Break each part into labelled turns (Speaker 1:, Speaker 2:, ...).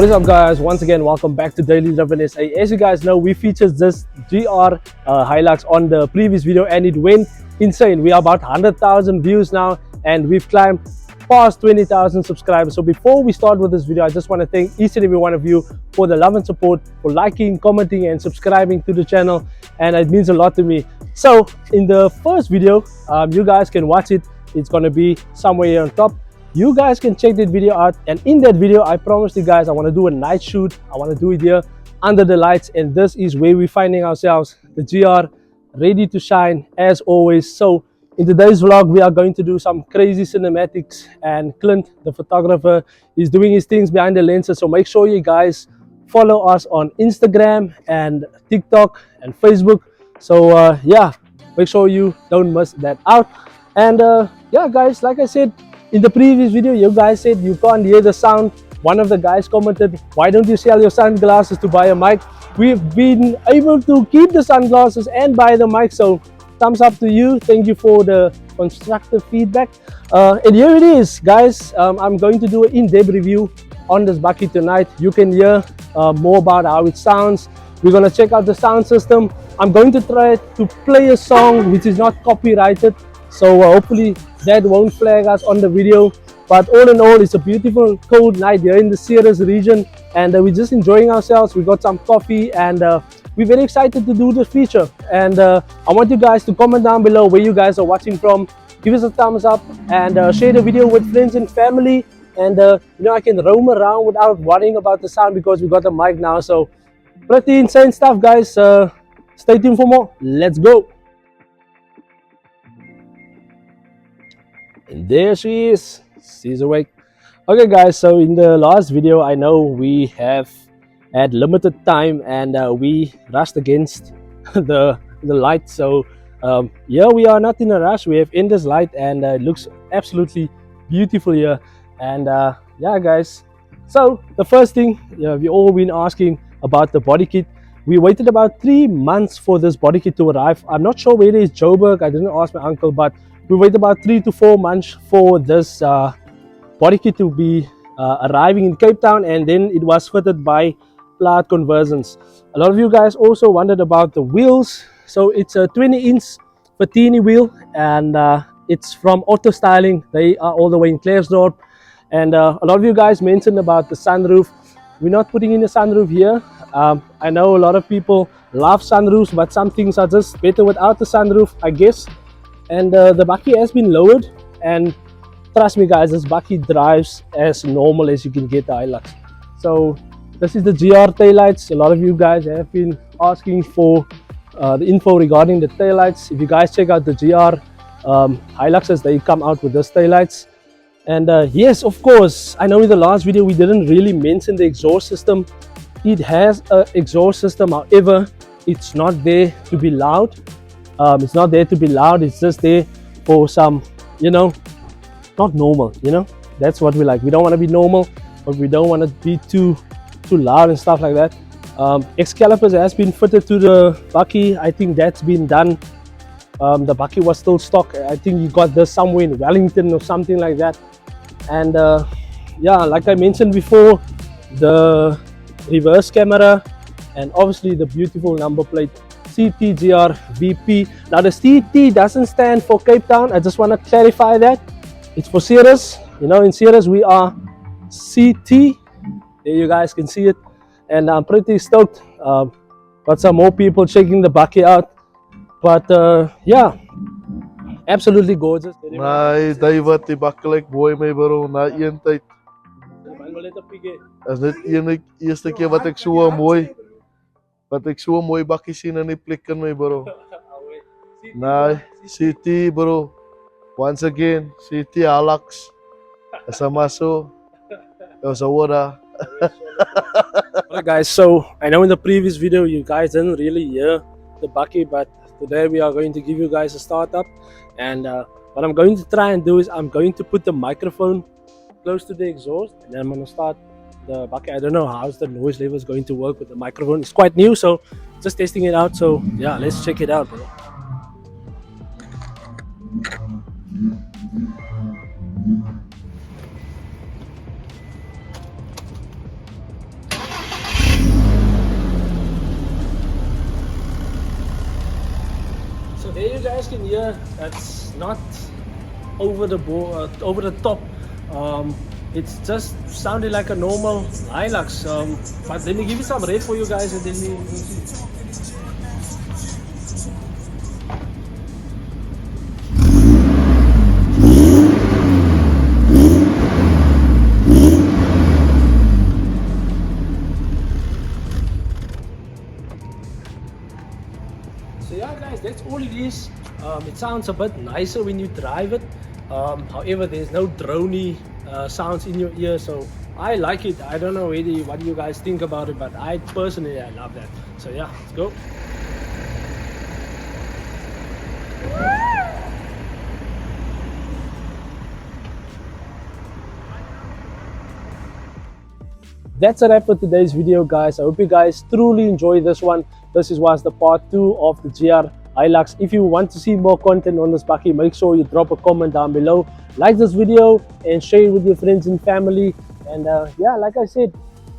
Speaker 1: What is up, guys? Once again, welcome back to Daily Driven SA. As you guys know, we featured this GR HILUX on the previous video and it went insane. We are about 100,000 views now and we've climbed past 20,000 subscribers. So before we start with this video, I just want to thank each and every one of you for the love and support, for liking, commenting and subscribing to the channel, and it means a lot to me. So in the first video, you guys can watch it. It's going to be somewhere here on top. You guys can check that video out, and in that video I promised you guys I want to do a night shoot. I want to do it here under the lights, and this is where we're finding ourselves, the GR, ready to shine as always. So in today's vlog we are going to do some crazy cinematics, and Clint, the photographer, is doing his things behind the lenses. So make sure you guys follow us on Instagram and TikTok and Facebook. So yeah, make sure you don't miss that out. And yeah guys, like I said in the previous video, you guys said you can't hear the sound. One of the guys commented, why don't you sell your sunglasses to buy a mic? We've been able to keep the sunglasses and buy the mic, so thumbs up to you. Thank you for the constructive feedback. And here it is, guys. I'm going to do an in-depth review on this bakkie tonight. You can hear more about how it sounds. We're going to check out the sound system. I'm going to try to play a song which is not copyrighted, so hopefully that won't flag us on the video. But all in all, it's a beautiful cold night here in the Ceres region, and we're just enjoying ourselves. We got some coffee, and we're very excited to do this feature. And I want you guys to comment down below where you guys are watching from. Give us a thumbs up and share the video with friends and family. And you know, I can roam around without worrying about the sound because we got a mic now. So pretty insane stuff, guys. Stay tuned for more. Let's go. And there she is. She's awake. Okay guys, so in the last video I know we have had limited time and we rushed against the light. So yeah, we are not in a rush. We have endless light and it looks absolutely beautiful here. And yeah guys, so the first thing, we've all been asking about the body kit. We waited about 3 months for this body kit to arrive. I'm not sure where it is, Joburg. I didn't ask my uncle, but we waited about 3 to 4 months for this body kit to be arriving in Cape Town, and then it was fitted by Plaid Conversions. A lot of you guys also wondered about the wheels. So it's a 20-inch Fatini wheel, and it's from Auto Styling. They are all the way in Claresdorp. And a lot of you guys mentioned about the sunroof. We're not putting in a sunroof here. I know a lot of people love sunroofs, but some things are just better without the sunroof, I guess. And the bakkie has been lowered, and trust me guys, this bakkie drives as normal as you can get the HILUX. So this is the GR taillights. A lot of you guys have been asking for the info regarding the taillights. If you guys check out the GR HILUXes, they come out with these taillights. And yes, of course, I know in the last video we didn't really mention the exhaust system. It has an exhaust system, however, it's not there to be loud. It's not there to be loud. It's just there for some, you know, not normal, you know. That's what we like. We don't want to be normal, but we don't want to be too loud and stuff like that. X calipers has been fitted to the bakkie. I think that's been done. The bakkie was still stock. I think you got this somewhere in Wellington or something like that. And yeah, like I mentioned before, the reverse camera and obviously the beautiful number plate CTGR VP. Now the CT doesn't stand for Cape Town. I just want to clarify that. It's for Ceres. You know, in Ceres we are CT. There you guys can see it. And I'm pretty stoked. Got some more people checking the bakkie out. But yeah, absolutely gorgeous.
Speaker 2: Nee, David, die bakkelijk mooi mee bro, na een tyd. Is dit eerste keer wat ek so mooi bakkie sien in die plek in my bro. Nee, CT bro. Once again, CT HILUX. Asamaso. Osawara.
Speaker 1: Alright guys, so I know in the previous video you guys didn't really hear the bakkie, but today we are going to give you guys a startup. And what I'm going to try and do is I'm going to put the microphone close to the exhaust, and then I'm going to start the bakkie. I don't know how the noise level is going to work with the microphone. It's quite new, so just testing it out. So yeah, let's check it out, bro. So there you guys can hear that's not over the over the top. It's just sounding like a normal HILUX. But let me give you some rev for you guys, and then we'll see. So yeah guys, that's all it is. It sounds a bit nicer when you drive it. However, there's no droney sounds in your ear, so I like it. I don't know what you guys think about it, but I personally love that. So yeah, let's go. That's a wrap for today's video, guys. I hope you guys truly enjoyed this one. This was the part 2 of the GR HILUX. If you want to see more content on this bakkie, make sure you drop a comment down below, like this video, and share it with your friends and family. And yeah, like I said,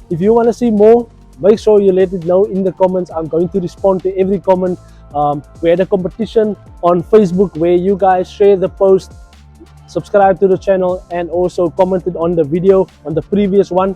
Speaker 1: if you want to see more, make sure you let it know in the comments. I'm going to respond to every comment. We had a competition on Facebook where you guys share the post, subscribe to the channel, and also commented on the video on the previous one.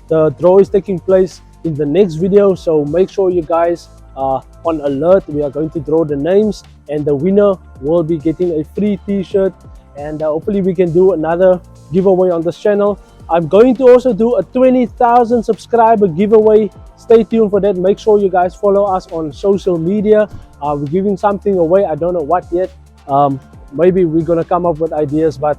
Speaker 1: The draw is taking place in the next video, so make sure you guys are on alert. We are going to draw the names, and the winner will be getting a free t-shirt, and hopefully we can do another giveaway on this channel. I'm going to also do a 20,000 subscriber giveaway. Stay tuned for that. Make sure you guys follow us on social media. We're giving something away. I don't know what yet. Maybe we're gonna come up with ideas, but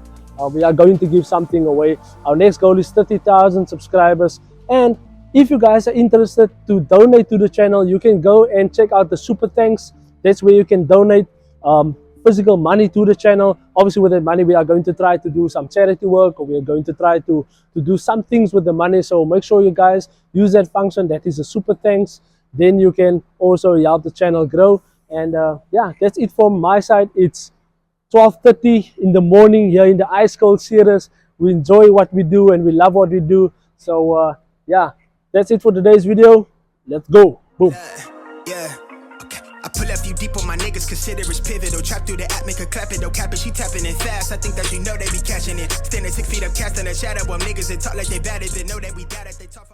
Speaker 1: we are going to give something away. Our next goal is 30,000 subscribers. And if you guys are interested to donate to the channel, you can go and check out the super thanks. That's where you can donate physical money to the channel. Obviously with that money we are going to try to do some charity work, or we are going to try to do some things with the money. So make sure you guys use that function, that is a super thanks. Then you can also help the channel grow. And yeah, that's it from my side. It's 12:30 in the morning here in the ice cold series. We enjoy what we do and we love what we do. So yeah, that's it for today's video. Let's go. Boom.
Speaker 3: Yeah. Okay. I pull up you deep on my niggas, consider it's pivotal. Trap through the app, make her clap it, don't cap it, she tapping it fast. I think that you know they be catching it. Standing 6 feet up, casting a shadow on niggas that talk like they bad, they know that we got it, they talk.